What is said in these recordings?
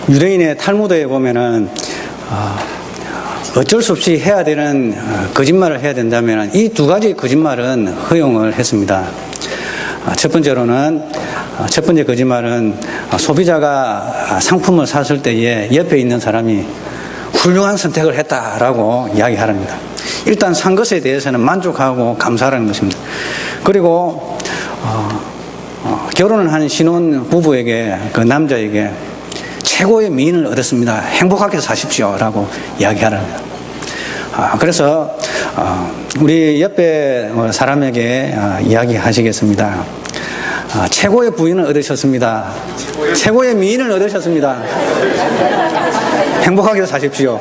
유대인의 탈무드에 보면은 어쩔 수 없이 해야 되는 거짓말을 해야 된다면 이 두 가지 거짓말은 허용을 했습니다. 첫 번째 거짓말은 소비자가 상품을 샀을 때에 옆에 있는 사람이 훌륭한 선택을 했다라고 이야기하랍니다. 일단 산 것에 대해서는 만족하고 감사하는 것입니다. 그리고 결혼을 한 신혼 부부에게, 그 남자에게 최고의 미인을 얻었습니다. 행복하게 사십시오 라고 이야기하랍니다. 그래서 우리 옆에 사람에게 이야기하시겠습니다. 최고의 부인을 얻으셨습니다. 최고의 미인을 얻으셨습니다. 행복하게 사십시오.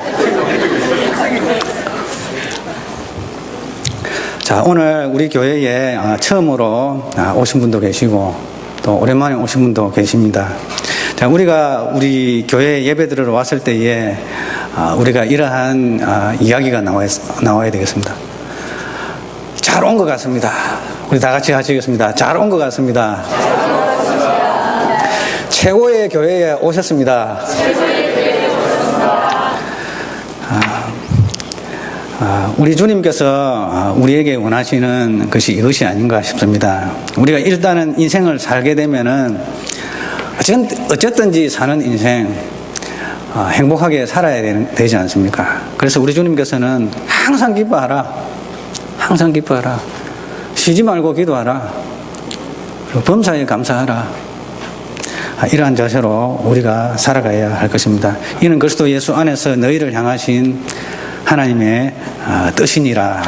자, 오늘 우리 교회에 처음으로 오신 분도 계시고 또 오랜만에 오신 분도 계십니다. 자, 우리 교회 예배드리러 왔을 때에 우리가 이러한 이야기가 나와야 되겠습니다. 잘 온 것 같습니다. 우리 다 같이 하시겠습니다. 잘 온 것 같습니다. 최고의 교회에 오셨습니다. 우리 주님께서 우리에게 원하시는 것이 이것이 아닌가 싶습니다. 우리가 일단은 인생을 살게 되면은 어쨌든지 사는 인생 행복하게 살아야 되지 않습니까? 그래서 우리 주님께서는 항상 기뻐하라. 항상 기뻐하라. 쉬지 말고 기도하라. 그리고 범사에 감사하라. 이러한 자세로 우리가 살아가야 할 것입니다. 이는 그리스도 예수 안에서 너희를 향하신 하나님의 뜻이니라.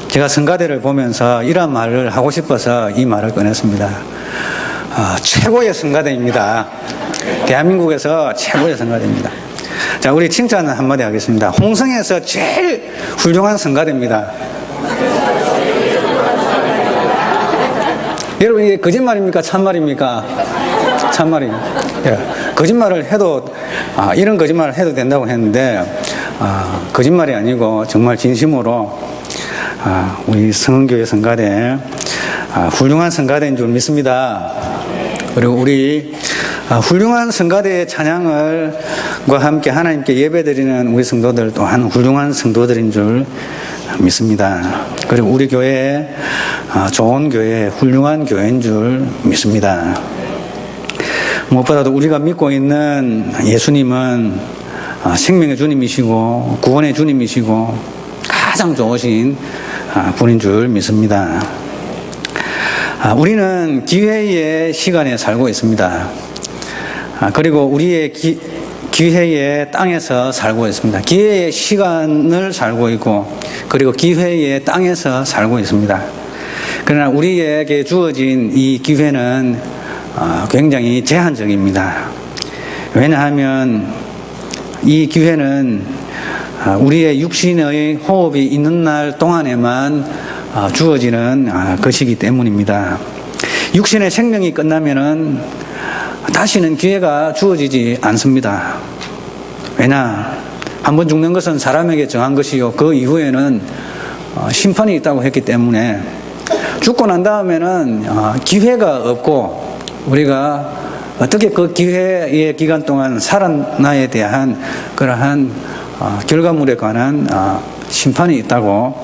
제가 성가대를 보면서 이러한 말을 하고 싶어서 이 말을 꺼냈습니다. 최고의 성가대입니다. 대한민국에서 최고의 성가대입니다. 자, 우리 칭찬 한마디 하겠습니다. 홍성에서 제일 훌륭한 성가대입니다. 여러분, 이게 거짓말입니까? 참말입니까? 참말입니다. 예, 거짓말을 해도 이런 거짓말을 해도 된다고 했는데 거짓말이 아니고 정말 진심으로 우리 성은교회 성가대 훌륭한 성가대인 줄 믿습니다. 그리고 우리 훌륭한 성가대의 찬양을과 함께 하나님께 예배드리는 우리 성도들 또한 훌륭한 성도들인 줄 믿습니다. 그리고 우리 교회 좋은 교회, 훌륭한 교회인 줄 믿습니다. 무엇보다도 우리가 믿고 있는 예수님은 생명의 주님이시고 구원의 주님이시고 가장 좋으신 분인 줄 믿습니다. 우리는 기회의 시간에 살고 있습니다. 그리고 우리의 기회의 땅에서 살고 있습니다. 기회의 시간을 살고 있고 그리고 기회의 땅에서 살고 있습니다. 그러나 우리에게 주어진 이 기회는 굉장히 제한적입니다. 왜냐하면 이 기회는 우리의 육신의 호흡이 있는 날 동안에만 주어지는 것이기 때문입니다. 육신의 생명이 끝나면은 다시는 기회가 주어지지 않습니다. 왜냐? 한번 죽는 것은 사람에게 정한 것이요. 그 이후에는 심판이 있다고 했기 때문에 죽고 난 다음에는 기회가 없고 우리가 어떻게 그 기회의 기간 동안 살았나에 대한 그러한 결과물에 관한 심판이 있다고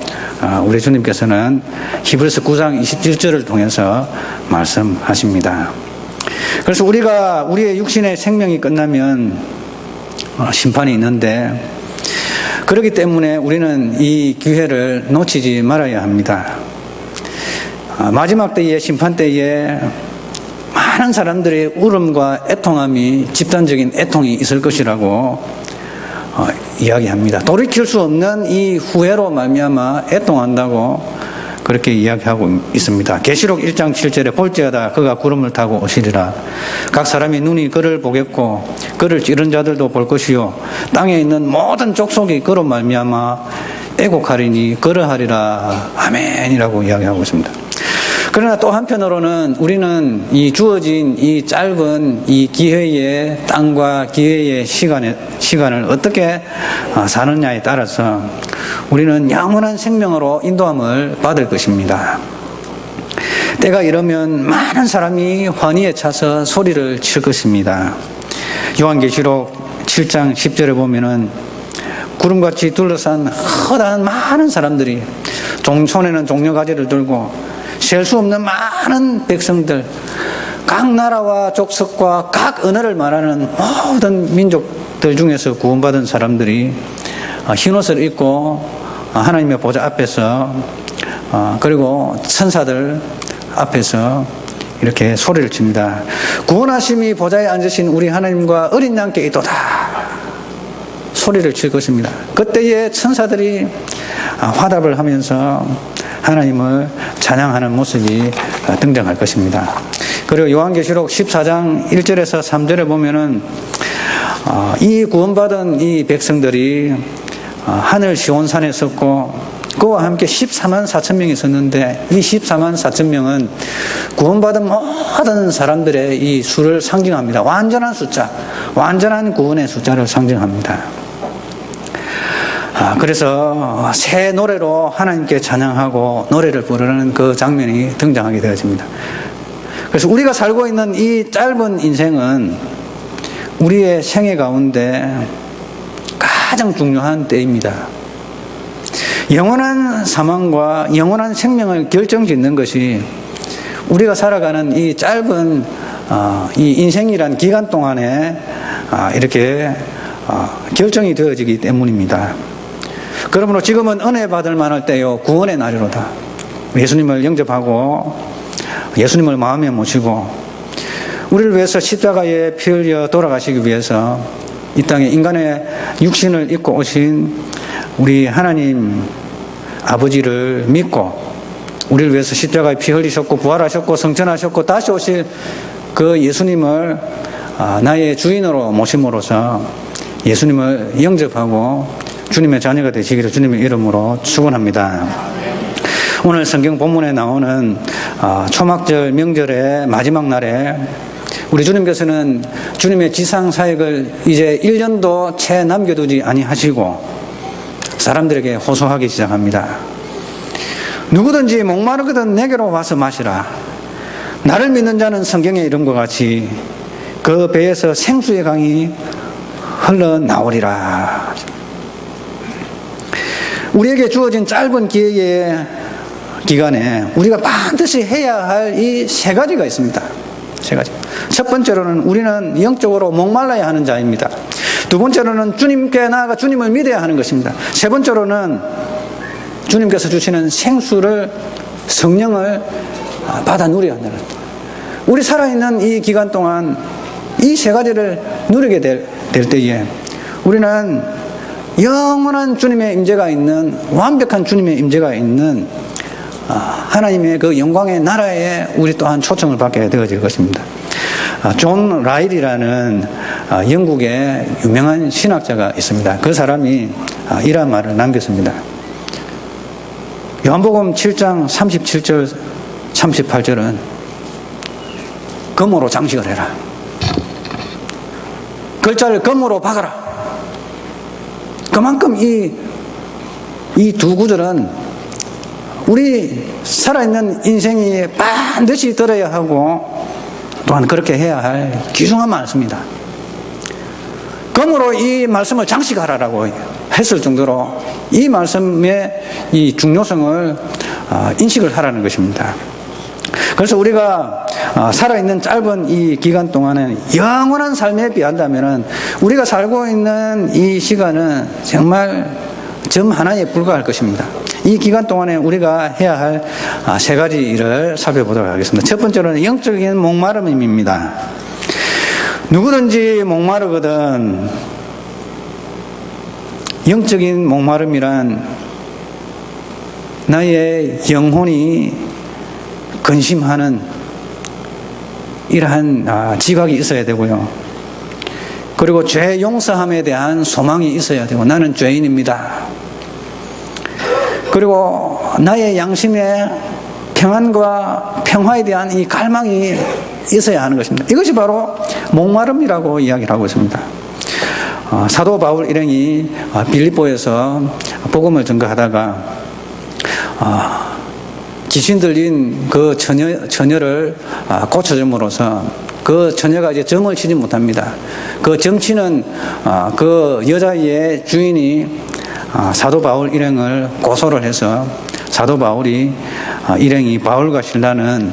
우리 주님께서는 히브리서 9장 27절을 통해서 말씀하십니다. 그래서 우리의 육신의 생명이 끝나면 심판이 있는데 그렇기 때문에 우리는 이 기회를 놓치지 말아야 합니다. 마지막 때에 심판 때에 많은 사람들의 울음과 애통함이 집단적인 애통이 있을 것이라고 이야기합니다. 돌이킬 수 없는 이 후회로 말미암아 애통한다고 그렇게 이야기하고 있습니다. 계시록 1장 7절에 볼지어다 그가 구름을 타고 오시리라. 각 사람이 눈이 그를 보겠고 그를 찌른 자들도 볼 것이요 땅에 있는 모든 족속이 그로 말미암아 애곡하리니 그러하리라. 아멘이라고 이야기하고 있습니다. 그러나 또 한편으로는 우리는 이 주어진 이 짧은 이 기회의 땅과 기회의 시간을 어떻게 사느냐에 따라서 우리는 영원한 생명으로 인도함을 받을 것입니다. 때가 이르면 많은 사람이 환희에 차서 소리를 칠 것입니다. 요한계시록 7장 10절에 보면은 구름같이 둘러싼 허다한 많은 사람들이 손에는 종려가지를 들고 셀 수 없는 많은 백성들, 각 나라와 족속과 각 언어를 말하는 모든 민족들 중에서 구원받은 사람들이 흰옷을 입고 하나님의 보좌 앞에서 그리고 천사들 앞에서 이렇게 소리를 칩니다. 구원하심이 보좌에 앉으신 우리 하나님과 어린 양께 있도다. 소리를 칠 것입니다. 그때에 천사들이 화답을 하면서 하나님을 찬양하는 모습이 등장할 것입니다. 그리고 요한계시록 14장 1절에서 3절에 보면은 이 구원받은 이 백성들이 하늘 시온산에 섰고 그와 함께 14만 4천 명이 있었는데 이 14만 4천 명은 구원받은 모든 사람들의 이 수를 상징합니다. 완전한 숫자, 완전한 구원의 숫자를 상징합니다. 그래서 새 노래로 하나님께 찬양하고 노래를 부르는 그 장면이 등장하게 되어집니다. 그래서 우리가 살고 있는 이 짧은 인생은 우리의 생애 가운데 가장 중요한 때입니다. 영원한 사망과 영원한 생명을 결정짓는 것이 우리가 살아가는 이 짧은 이 인생이란 기간 동안에 이렇게 결정이 되어지기 때문입니다. 그러므로 지금은 은혜 받을 만할 때요, 구원의 날이로다. 예수님을 영접하고 예수님을 마음에 모시고 우리를 위해서 십자가에 피 흘려 돌아가시기 위해서 이 땅에 인간의 육신을 입고 오신 우리 하나님 아버지를 믿고 우리를 위해서 십자가에 피 흘리셨고 부활하셨고 성천하셨고 다시 오실 그 예수님을 나의 주인으로 모심으로써 예수님을 영접하고 주님의 자녀가 되시기를 주님의 이름으로 축원합니다. 오늘 성경 본문에 나오는 초막절 명절의 마지막 날에 우리 주님께서는 주님의 지상 사역을 이제 1년도 채 남겨두지 아니하시고 사람들에게 호소하기 시작합니다. 누구든지 목마르거든 내게로 와서 마시라. 나를 믿는 자는 성경에 이른 것 같이 그 배에서 생수의 강이 흘러나오리라. 우리에게 주어진 짧은 기회의 기간에 우리가 반드시 해야 할 이 세 가지가 있습니다. 세 가지. 첫 번째로는 우리는 영적으로 목말라야 하는 자입니다. 두 번째로는 주님께 나아가 주님을 믿어야 하는 것입니다. 세 번째로는 주님께서 주시는 생수를, 성령을 받아 누려야 한다는 것. 우리 살아있는 이 기간 동안 이 세 가지를 누리게 될 때에 우리는 영원한 주님의 임재가 있는, 완벽한 주님의 임재가 있는 하나님의 그 영광의 나라에 우리 또한 초청을 받게 되어질 것입니다. 존 라일이라는 영국의 유명한 신학자가 있습니다. 그 사람이 이런 말을 남겼습니다. 요한복음 7장 37절 38절은 금으로 장식을 해라. 글자를 금으로 박아라. 그만큼 이 두 구절은 우리 살아있는 인생이 반드시 들어야 하고 또한 그렇게 해야 할 귀중한 말씀입니다. 금으로 이 말씀을 장식하라라고 했을 정도로 이 말씀의 이 중요성을 인식을 하라는 것입니다. 그래서 우리가 살아있는 짧은 이 기간 동안은 영원한 삶에 비한다면 우리가 살고 있는 이 시간은 정말 점 하나에 불과할 것입니다. 이 기간 동안에 우리가 해야 할 세 가지 일을 살펴보도록 하겠습니다. 첫 번째로는 영적인 목마름입니다. 누구든지 목마르거든. 영적인 목마름이란 나의 영혼이 근심하는 이러한 지각이 있어야 되고요. 그리고 죄 용서함에 대한 소망이 있어야 되고, 나는 죄인입니다. 그리고 나의 양심에 평안과 평화에 대한 이 갈망이 있어야 하는 것입니다. 이것이 바로 목마름이라고 이야기를 하고 있습니다. 사도 바울 일행이 빌립보에서 복음을 전거하다가 귀신 들린 그 처녀를 고쳐줌으로써 그 처녀가 이제 점을 치지 못합니다. 그 점치는 그 여자의 주인이 사도 바울 일행을 고소를 해서 사도 바울이 일행이 바울과 실라는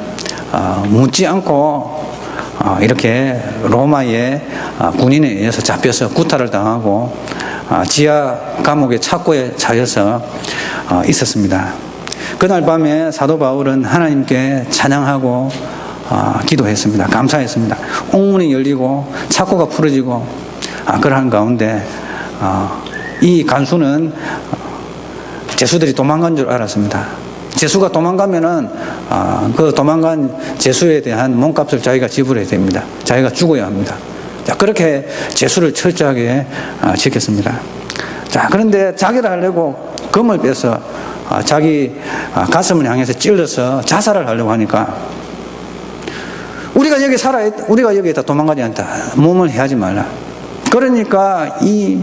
묻지 않고 이렇게 로마의 군인에 의해서 잡혀서 구타를 당하고 지하 감옥의 착고에 차여서 있었습니다. 그날 밤에 사도 바울은 하나님께 찬양하고 기도했습니다. 감사했습니다. 옥문이 열리고 착고가 풀어지고 그러한 가운데 이 간수는 죄수들이 도망간 줄 알았습니다. 죄수가 도망가면은 그 도망간 죄수에 대한 몸값을 자기가 지불해야 됩니다. 자기가 죽어야 합니다. 자, 그렇게 죄수를 철저하게 지켰습니다. 자, 그런데 자기를 하려고 검을 빼서 자기 가슴을 향해서 찔러서 자살을 하려고 하니까 우리가 여기에다 도망가지 않다. 몸을 해하지 말라. 그러니까 이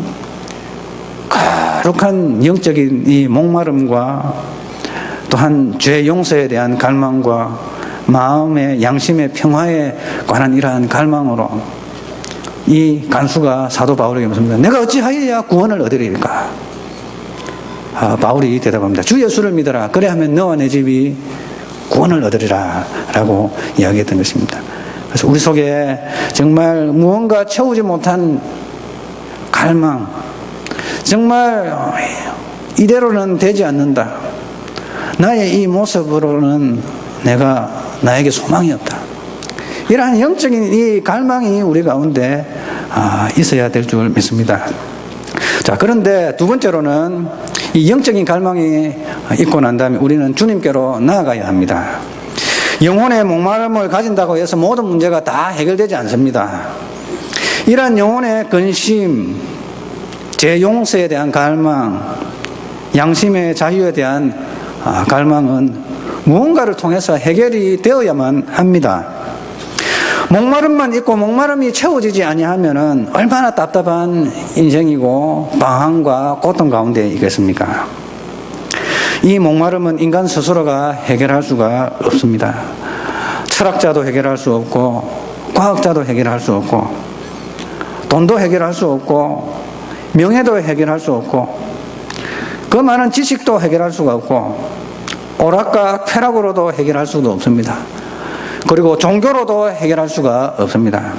거룩한 영적인 이 목마름과 또한 죄 용서에 대한 갈망과 마음의 양심의 평화에 관한 이러한 갈망으로 이 간수가 사도 바울에게 묻습니다. 내가 어찌하여야 구원을 얻으리까? 바울이 대답합니다. 주 예수를 믿어라. 그래 하면 너와 내 집이 구원을 얻으리라 라고 이야기했던 것입니다. 그래서 우리 속에 정말 무언가 채우지 못한 갈망, 정말 이대로는 되지 않는다. 나의 이 모습으로는 나에게 소망이 없다. 이러한 영적인 이 갈망이 우리 가운데 있어야 될 줄 믿습니다. 자, 그런데 두 번째로는 이 영적인 갈망이 있고 난 다음에 우리는 주님께로 나아가야 합니다. 영혼의 목마름을 가진다고 해서 모든 문제가 다 해결되지 않습니다. 이러한 영혼의 근심, 죄 용서에 대한 갈망, 양심의 자유에 대한 갈망은 무언가를 통해서 해결이 되어야만 합니다. 목마름만 있고 목마름이 채워지지 아니하면은 얼마나 답답한 인생이고 방황과 고통 가운데 있겠습니까? 이 목마름은 인간 스스로가 해결할 수가 없습니다. 철학자도 해결할 수 없고 과학자도 해결할 수 없고 돈도 해결할 수 없고 명예도 해결할 수 없고 그 많은 지식도 해결할 수가 없고 오락과 쾌락으로도 해결할 수도 없습니다. 그리고 종교로도 해결할 수가 없습니다.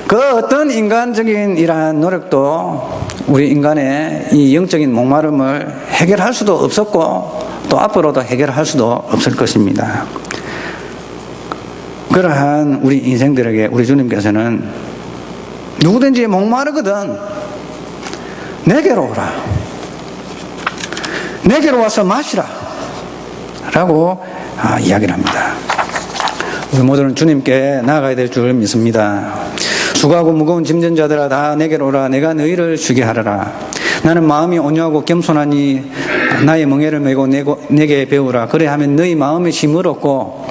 그 어떤 인간적인 이러한 노력도 우리 인간의 이 영적인 목마름을 해결할 수도 없었고 또 앞으로도 해결할 수도 없을 것입니다. 그러한 우리 인생들에게 우리 주님께서는 누구든지 목마르거든 내게로 오라. 내게로 와서 마시라. 라고 이야기를 합니다. 우리 모두는 주님께 나아가야 될 줄 믿습니다. 수고하고 무거운 짐진 자들아 다 내게로 오라. 내가 너희를 쉬게 하리라. 나는 마음이 온유하고 겸손하니 나의 멍에를 메고 내게 배우라. 그래 하면 너희 마음에 힘을 얻고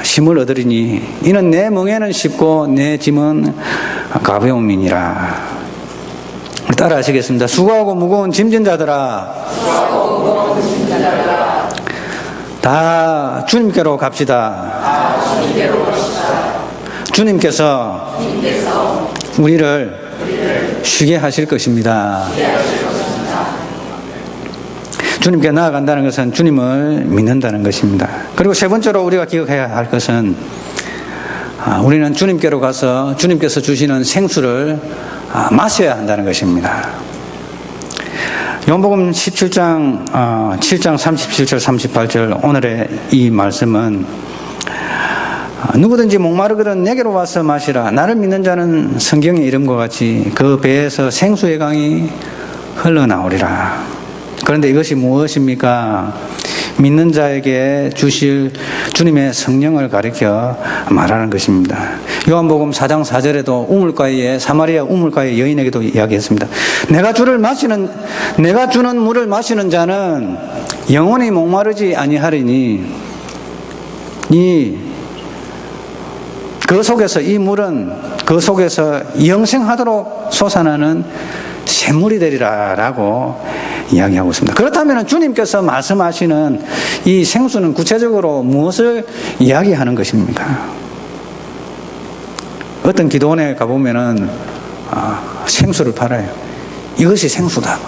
힘을 얻으리니 이는 내 멍에는 쉽고 내 짐은 가벼움이니라. 따라 하시겠습니다. 수고하고 무거운 짐진 자들아 다 주님께로 갑시다. 주님께서 우리를 쉬게 하실 것입니다. 주님께 나아간다는 것은 주님을 믿는다는 것입니다. 그리고 세 번째로 우리가 기억해야 할 것은 우리는 주님께로 가서 주님께서 주시는 생수를 마셔야 한다는 것입니다. 요한복음 17장 7장 37절 38절 오늘의 이 말씀은 누구든지 목마르거든 내게로 와서 마시라. 나를 믿는 자는 성경의 이름과 같이 그 배에서 생수의 강이 흘러나오리라. 그런데 이것이 무엇입니까? 믿는 자에게 주실 주님의 성령을 가리켜 말하는 것입니다. 요한복음 4장 4절에도 우물가에 사마리아 우물가의 여인에게도 이야기했습니다. 내가 주는 물을 마시는 자는 영원히 목마르지 아니하리니 그 속에서 이 물은 그 속에서 영생하도록 솟아나는 샘물이 되리라 라고 이야기하고 있습니다. 그렇다면 주님께서 말씀하시는 이 생수는 구체적으로 무엇을 이야기하는 것입니까? 어떤 기도원에 가보면은 생수를 팔아요. 이것이 생수다.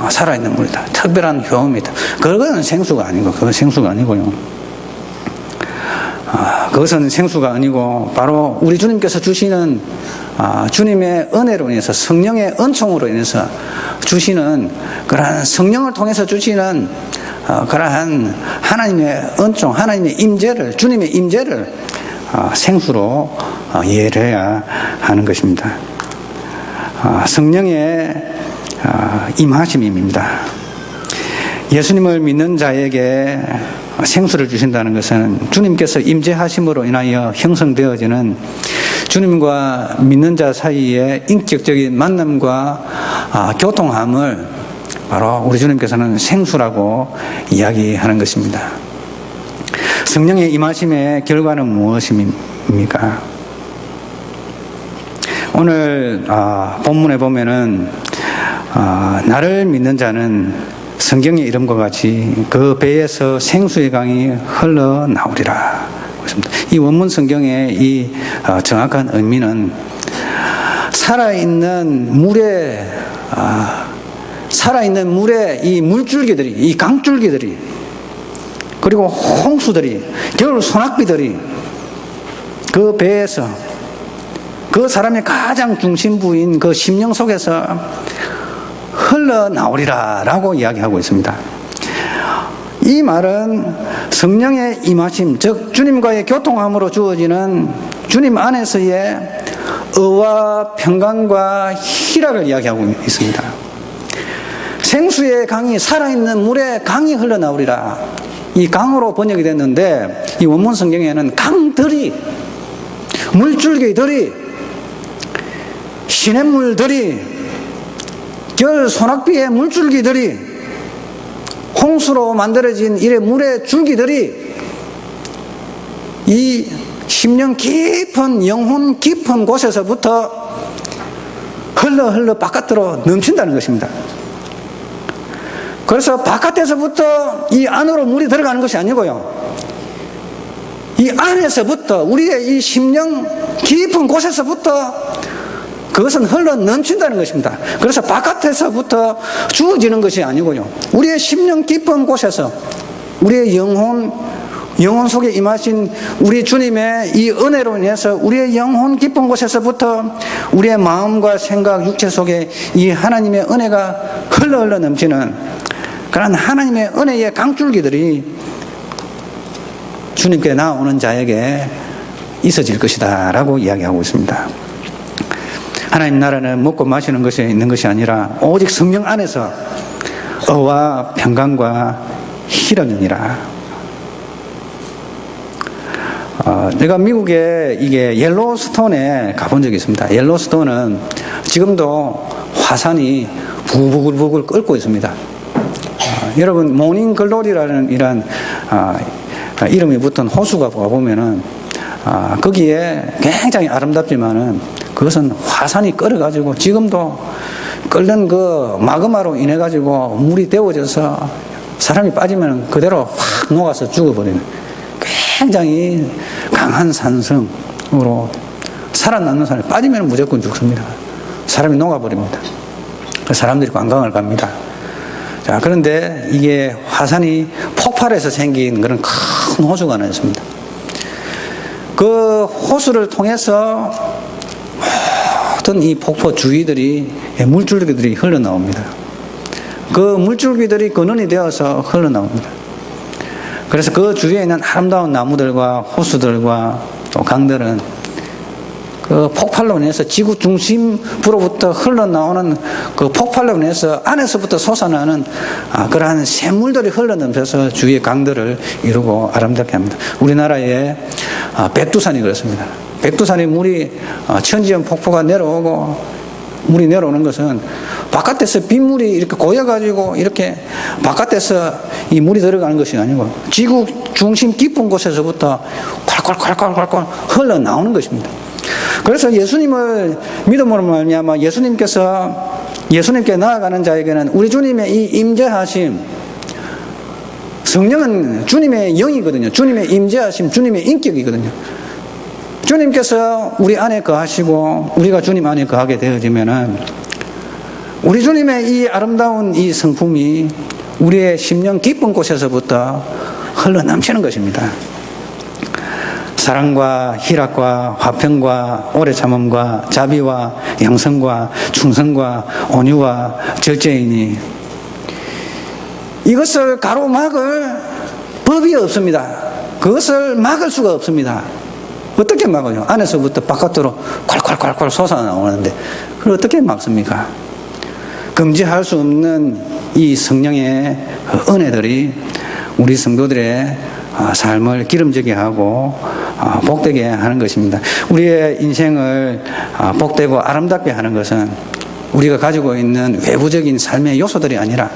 살아있는 물이다. 특별한 효험이다. 그건 생수가 아니고, 그건 생수가 아니고요. 그것은 생수가 아니고 바로 우리 주님께서 주시는 주님의 은혜로 인해서, 성령의 은총으로 인해서 주시는 그러한, 성령을 통해서 주시는 그러한 하나님의 은총, 하나님의 임재를, 주님의 임재를 생수로 이해를 해야 하는 것입니다. 성령의 임하심입니다. 예수님을 믿는 자에게 생수를 주신다는 것은 주님께서 임재하심으로 인하여 형성되어지는 주님과 믿는 자 사이의 인격적인 만남과 교통함을 바로 우리 주님께서는 생수라고 이야기하는 것입니다. 성령의 임하심의 결과는 무엇입니까? 오늘 본문에 보면은 나를 믿는 자는 성경의 이름과 같이 그 배에서 생수의 강이 흘러나오리라. 이 원문 성경의 이 정확한 의미는 살아있는 물의 이 물줄기들이, 이 강줄기들이, 그리고 홍수들이, 겨울 소낙비들이 그 배에서, 그 사람의 가장 중심부인 그 심령 속에서 흘러나오리라 라고 이야기하고 있습니다. 이 말은 성령의 임하심, 즉 주님과의 교통함으로 주어지는 주님 안에서의 의와 평강과 희락을 이야기하고 있습니다. 생수의 강이, 살아있는 물의 강이 흘러나오리라. 이 강으로 번역이 됐는데 이 원문 성경에는 강들이, 물줄기들이, 시냇물들이, 겨울 소낙비의 물줄기들이, 홍수로 만들어진 이래 물의 줄기들이 이 심령 깊은, 영혼 깊은 곳에서부터 흘러 바깥으로 넘친다는 것입니다. 그래서 바깥에서부터 이 안으로 물이 들어가는 것이 아니고요, 이 안에서부터, 우리의 이 심령 깊은 곳에서부터 그것은 흘러 넘친다는 것입니다. 그래서 바깥에서부터 주어지는 것이 아니고요, 우리의 심령 깊은 곳에서, 우리의 영혼 속에 임하신 우리 주님의 이 은혜로 인해서 우리의 영혼 깊은 곳에서부터 우리의 마음과 생각, 육체 속에 이 하나님의 은혜가 흘러 넘치는 그런 하나님의 은혜의 강줄기들이 주님께 나오는 자에게 있어질 것이다 라고 이야기하고 있습니다. 하나님 나라는 먹고 마시는 것이 있는 것이 아니라 오직 성령 안에서 의와 평강과 희락이니라. 내가 미국에 이게 옐로스톤에 가본 적이 있습니다. 옐로스톤은 지금도 화산이 부글부글 끓고 있습니다. 여러분 모닝 글로리라는 이런 이름이 붙은 호수가 가보면은 거기에 굉장히 아름답지만은 그것은 화산이 끓어가지고 지금도 끓는 그 마그마로 인해 가지고 물이 데워져서 사람이 빠지면 그대로 확 녹아서 죽어버리는 굉장히 강한 산성으로 살아남는 사람이 빠지면 무조건 죽습니다. 사람이 녹아버립니다. 사람들이 관광을 갑니다. 자, 그런데 이게 화산이 폭발해서 생긴 그런 큰 호수가 하나 있습니다. 그 호수를 통해서 모든 이 폭포 주위들이, 물줄기들이 흘러나옵니다. 그 물줄기들이 근원이 되어서 흘러나옵니다. 그래서 그 주위에 있는 아름다운 나무들과 호수들과 또 강들은 그 폭발로 인해서 지구 중심부로부터 흘러나오는 그 폭발로 인해서 안에서부터 솟아나는 그러한 샘물들이 흘러넘쳐서 주위의 강들을 이루고 아름답게 합니다. 우리나라의 백두산이 그렇습니다. 백두산의 물이 천지연 폭포가 내려오고 물이 내려오는 것은 바깥에서 빗물이 이렇게 고여가지고 이렇게 바깥에서 이 물이 들어가는 것이 아니고 지구 중심 깊은 곳에서부터 콸콸콸콸콸 흘러나오는 것입니다. 그래서 예수님을 믿음으로 말미암아 예수님께서 예수님께 나아가는 자에게는 우리 주님의 이 임재하심, 성령은 주님의 영이거든요. 주님의 임재하심, 주님의 인격이거든요. 주님께서 우리 안에 거하시고 우리가 주님 안에 거하게 되어지면은 우리 주님의 이 아름다운 이 성품이 우리의 심령 깊은 곳에서부터 흘러넘치는 것입니다. 사랑과 희락과 화평과 오래 참음과 자비와 양성과 충성과 온유와 절제이니 이것을 가로막을 법이 없습니다. 그것을 막을 수가 없습니다. 어떻게 막아요? 안에서부터 바깥으로 콸콸콸콸 솟아나오는데 그걸 어떻게 막습니까? 금지할 수 없는 이 성령의 은혜들이 우리 성도들의 삶을 기름지게 하고 복되게 하는 것입니다. 우리의 인생을 복되고 아름답게 하는 것은 우리가 가지고 있는 외부적인 삶의 요소들이 아니라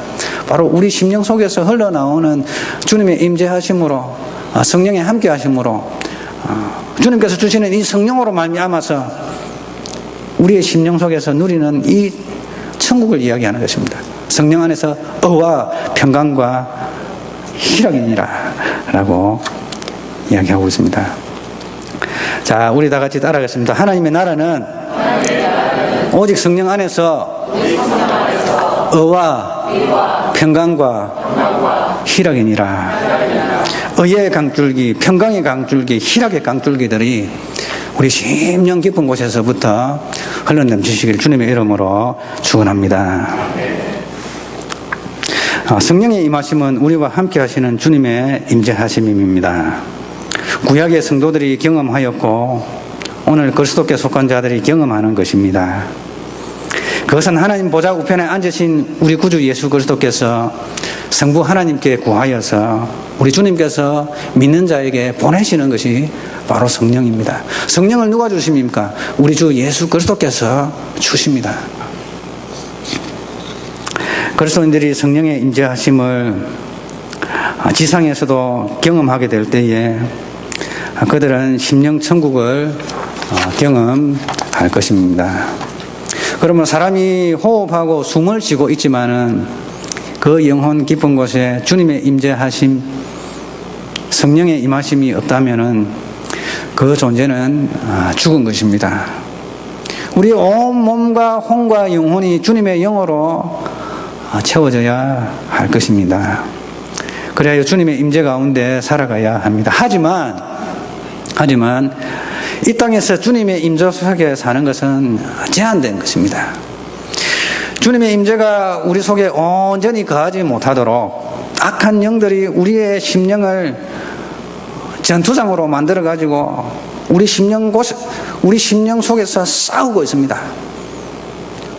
바로 우리 심령 속에서 흘러나오는 주님의 임재하심으로 성령의 함께하심으로 주님께서 주시는 이 성령으로 말미암아서 우리의 심령 속에서 누리는 이 천국을 이야기하는 것입니다. 성령 안에서 의와 평강과 희락이니라 라고 이야기하고 있습니다. 자, 우리 다 같이 따라하겠습니다. 하나님의 나라는 오직 성령 안에서 의와 평강과 희락이니라. 의의 강줄기, 평강의 강줄기, 희락의 강줄기들이 우리 심령 깊은 곳에서부터 흘러넘치시길 주님의 이름으로 축원합니다. 성령의 임하심은 우리와 함께 하시는 주님의 임재하심입니다. 구약의 성도들이 경험하였고 오늘 그리스도께 속한 자들이 경험하는 것입니다. 그것은 하나님 보좌 우편에 앉으신 우리 구주 예수 그리스도께서 성부 하나님께 구하여서 우리 주님께서 믿는 자에게 보내시는 것이 바로 성령입니다. 성령을 누가 주십니까? 우리 주 예수 그리스도께서 주십니다. 그리스도인들이 성령의 임재하심을 지상에서도 경험하게 될 때에 그들은 심령 천국을 경험할 것입니다. 그러면 사람이 호흡하고 숨을 쉬고 있지만은 그 영혼 깊은 곳에 주님의 임재하심, 성령의 임하심이 없다면은 그 존재는 죽은 것입니다. 우리 온 몸과 혼과 영혼이 주님의 영으로 채워져야 할 것입니다. 그래야 주님의 임재 가운데 살아가야 합니다. 하지만 이 땅에서 주님의 임재 속에 사는 것은 제한된 것입니다. 주님의 임재가 우리 속에 온전히 거하지 못하도록 악한 영들이 우리의 심령을 전투장으로 만들어 가지고 우리 심령 속에서 싸우고 있습니다.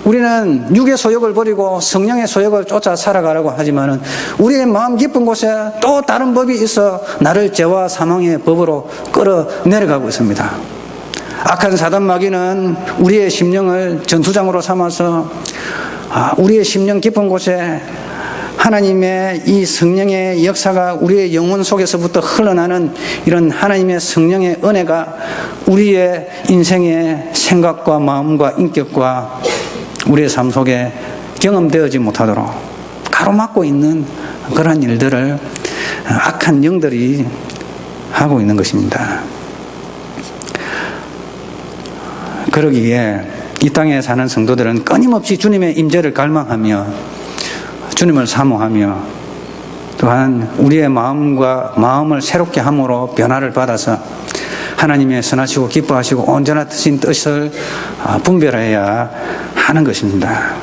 우리는 육의 소욕을 버리고 성령의 소욕을 쫓아 살아가라고 하지만은 우리의 마음 깊은 곳에 또 다른 법이 있어 나를 죄와 사망의 법으로 끌어내려가고 있습니다. 악한 사단 마귀는 우리의 심령을 전투장으로 삼아서 우리의 심령 깊은 곳에 하나님의 이 성령의 역사가 우리의 영혼 속에서부터 흘러나는 이런 하나님의 성령의 은혜가 우리의 인생의 생각과 마음과 인격과 우리의 삶 속에 경험되어지 못하도록 가로막고 있는 그러한 일들을 악한 영들이 하고 있는 것입니다. 그러기에 이 땅에 사는 성도들은 끊임없이 주님의 임재를 갈망하며 주님을 사모하며 또한 우리의 마음을 새롭게 함으로 변화를 받아서 하나님의 선하시고 기뻐하시고 온전하신 뜻을 분별해야 하는 것입니다.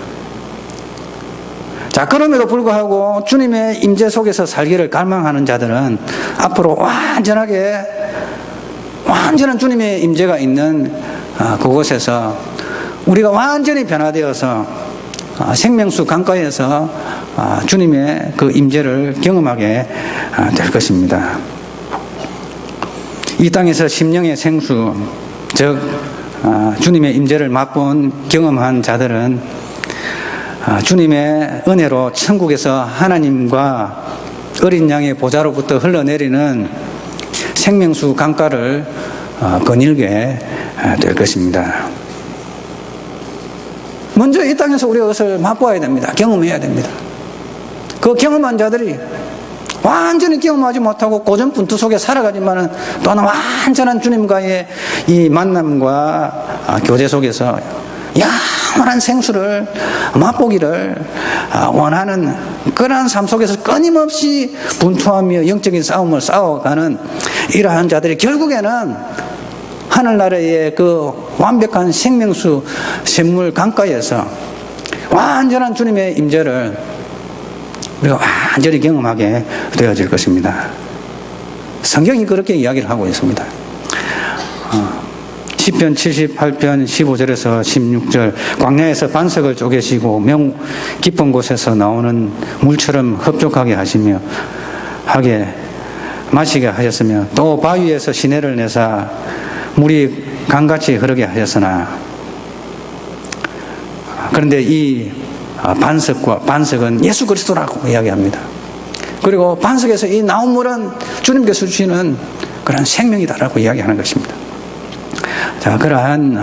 자, 그럼에도 불구하고 주님의 임재 속에서 살기를 갈망하는 자들은 앞으로 완전한 주님의 임재가 있는 그곳에서 우리가 완전히 변화되어서 생명수 강가에서 주님의 그 임재를 경험하게 될 것입니다. 이 땅에서 심령의 생수, 즉 주님의 임재를 맛본 경험한 자들은 주님의 은혜로 천국에서 하나님과 어린 양의 보좌로부터 흘러내리는 생명수 강가를 거닐게 될 것입니다. 먼저 이 땅에서 우리가 그것을 맛보아야 됩니다. 경험해야 됩니다. 그 경험한 자들이 완전히 경험하지 못하고 고전분투 속에 살아가지만은 또한 완전한 주님과의 이 만남과 교제 속에서 영원한 생수를 맛보기를 원하는 그러한 삶 속에서 끊임없이 분투하며 영적인 싸움을 싸워가는 이러한 자들이 결국에는 하늘나라의 그 완벽한 생명수 샘물 강가에서 완전한 주님의 임재를 우리가 완전히 경험하게 되어질 것입니다. 성경이 그렇게 이야기를 하고 있습니다. 시편 78편 15절에서 16절 광야에서 반석을 쪼개시고 명 깊은 곳에서 나오는 물처럼 흡족하게 하시며 하게 마시게 하셨으며 또 바위에서 시내를 내사 물이 강같이 흐르게 하셨으나 그런데 이 반석은 예수 그리스도라고 이야기합니다. 그리고 반석에서 이 나온 물은 주님께서 주시는 그런 생명이다라고 이야기하는 것입니다. 자, 그러한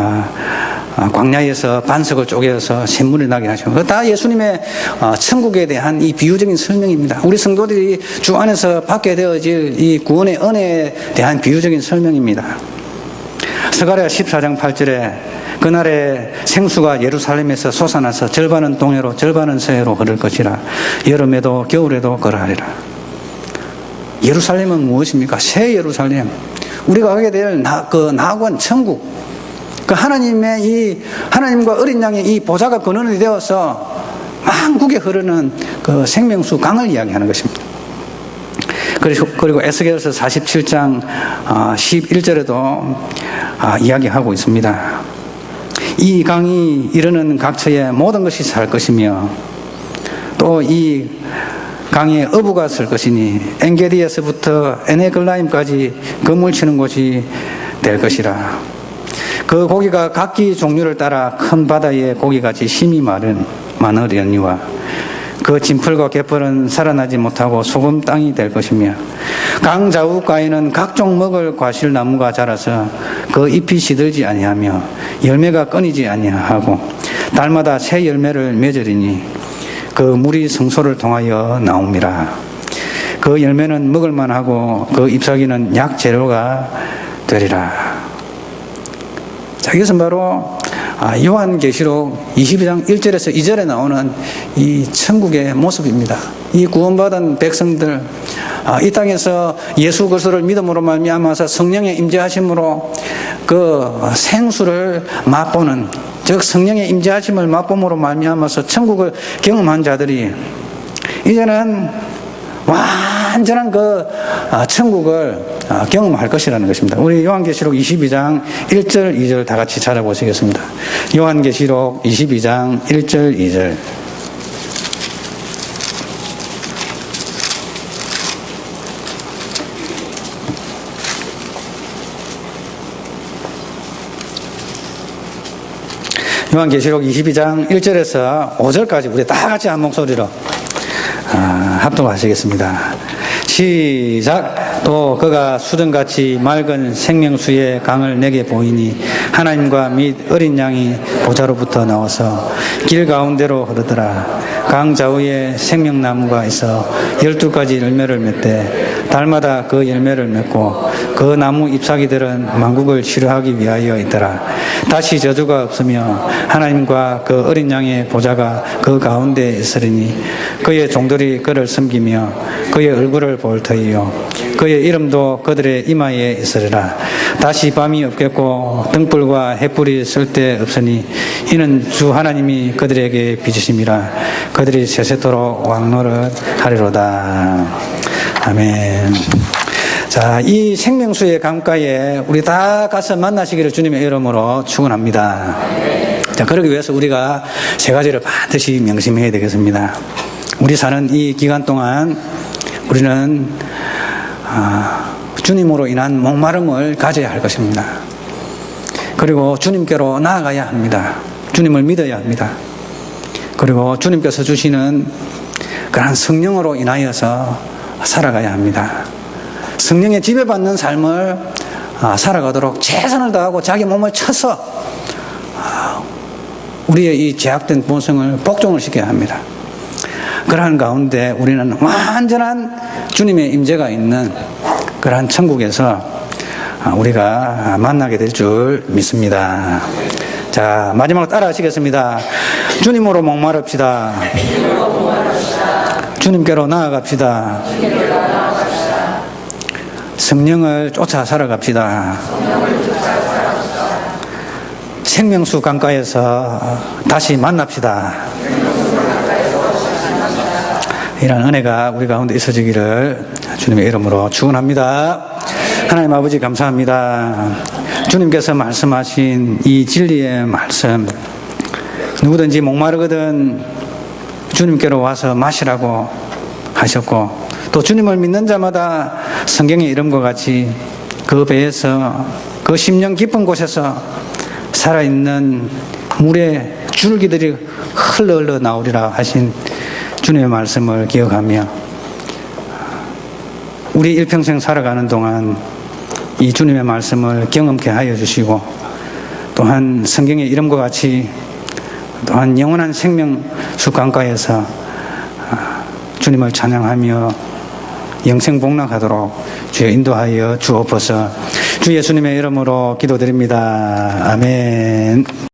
광야에서 반석을 쪼개서 샘물이 나게 하시고 다 예수님의 천국에 대한 이 비유적인 설명입니다. 우리 성도들이 주 안에서 받게 되어질 이 구원의 은혜에 대한 비유적인 설명입니다. 스가랴 14장 8절에 그날에 생수가 예루살렘에서 솟아나서 절반은 동해로 절반은 서해로 흐를 것이라 여름에도 겨울에도 그러하리라. 예루살렘은 무엇입니까? 새 예루살렘. 우리가 가게 될 그 낙원 천국. 그 하나님과 어린 양의 이 보좌가 근원이 되어서 만국에 흐르는 그 생명수 강을 이야기하는 것입니다. 그리고 에스겔서 47장 11절에도 이야기하고 있습니다. 이 강이 이르는 각처에 모든 것이 살 것이며 또 이 강에 어부가 쓸 것이니 엔게디에서부터 에네글라임까지 그물 치는 곳이 될 것이라. 그 고기가 각기 종류를 따라 큰 바다의 고기같이 힘이 많으려니와 그 진풀과 갯벌은 살아나지 못하고 소금 땅이 될 것이며 강 좌우가에는 각종 먹을 과실나무가 자라서 그 잎이 시들지 아니하며 열매가 끊이지 아니하고 달마다 새 열매를 맺으리니 그 물이 성소를 통하여 나옵니다. 그 열매는 먹을만하고 그 잎사귀는 약 재료가 되리라. 자, 이것은 바로 요한계시록 22장 1절에서 2절에 나오는 이 천국의 모습입니다. 이 구원받은 백성들, 이 땅에서 예수 그리스도를 믿음으로 말미암아서 성령의 임재하심으로 그 생수를 맛보는, 즉 성령의 임재하심을 맛봄으로 말미암아서 천국을 경험한 자들이 이제는 완전한 그 천국을 경험할 것이라는 것입니다. 우리 요한계시록 22장 1절 2절 다 같이 찾아보시겠습니다. 요한계시록 22장 1절 2절. 요한계시록 22장 1절에서 5절까지 우리 다 같이 한 목소리로 합독하시겠습니다. 시작. 또 그가 수정같이 맑은 생명수의 강을 내게 보이니 하나님과 및 어린 양이 보좌로부터 나와서 길 가운데로 흐르더라. 강 좌우에 생명나무가 있어 12가지 열매를 맺되 달마다 그 열매를 맺고 그 나무 잎사귀들은 만국을 치료하기 위하여 있더라. 다시 저주가 없으며 하나님과 그 어린 양의 보좌가 그 가운데 있으리니 그의 종들이 그를 섬기며 그의 얼굴을 볼 터이요 그의 이름도 그들의 이마에 있으리라. 다시 밤이 없겠고 등불과 햇불이 쓸데 없으니 이는 주 하나님이 그들에게 빚으심이라. 그들이 세세토록 왕노릇 하리로다. 아멘. 자, 이 생명수의 강가에 우리 다 가서 만나시기를 주님의 이름으로 축원합니다. 자, 그러기 위해서 우리가 세 가지를 반드시 명심해야 되겠습니다. 우리 사는 이 기간 동안 우리는 주님으로 인한 목마름을 가져야 할 것입니다. 그리고 주님께로 나아가야 합니다. 주님을 믿어야 합니다. 그리고 주님께서 주시는 그러한 성령으로 인하여서 살아가야 합니다. 성령에 지배받는 삶을 살아가도록 최선을 다하고 자기 몸을 쳐서 우리의 이 제약된 본성을 복종을 시켜야 합니다. 그러한 가운데 우리는 완전한 주님의 임재가 있는 그러한 천국에서 우리가 만나게 될 줄 믿습니다. 자, 마지막으로 따라 하시겠습니다. 주님으로 목마릅시다. 주님께로 나아갑시다. 성령을 쫓아 살아갑시다. 생명수 강가에서 다시 만납시다. 이런 은혜가 우리 가운데 있어지기를 주님의 이름으로 축원합니다. 하나님 아버지 감사합니다. 주님께서 말씀하신 이 진리의 말씀, 누구든지 목마르거든 주님께로 와서 마시라고 하셨고, 또 주님을 믿는 자마다 성경의 이름과 같이 그 배에서, 그 심령 깊은 곳에서 살아있는 물의 줄기들이 흘러 나오리라 하신 주님의 말씀을 기억하며 우리 일평생 살아가는 동안 이 주님의 말씀을 경험케 하여 주시고, 또한 성경의 이름과 같이 또한 영원한 생명수 강가에서 주님을 찬양하며 영생복락하도록 주여 인도하여 주옵소서. 주 예수님의 이름으로 기도드립니다. 아멘.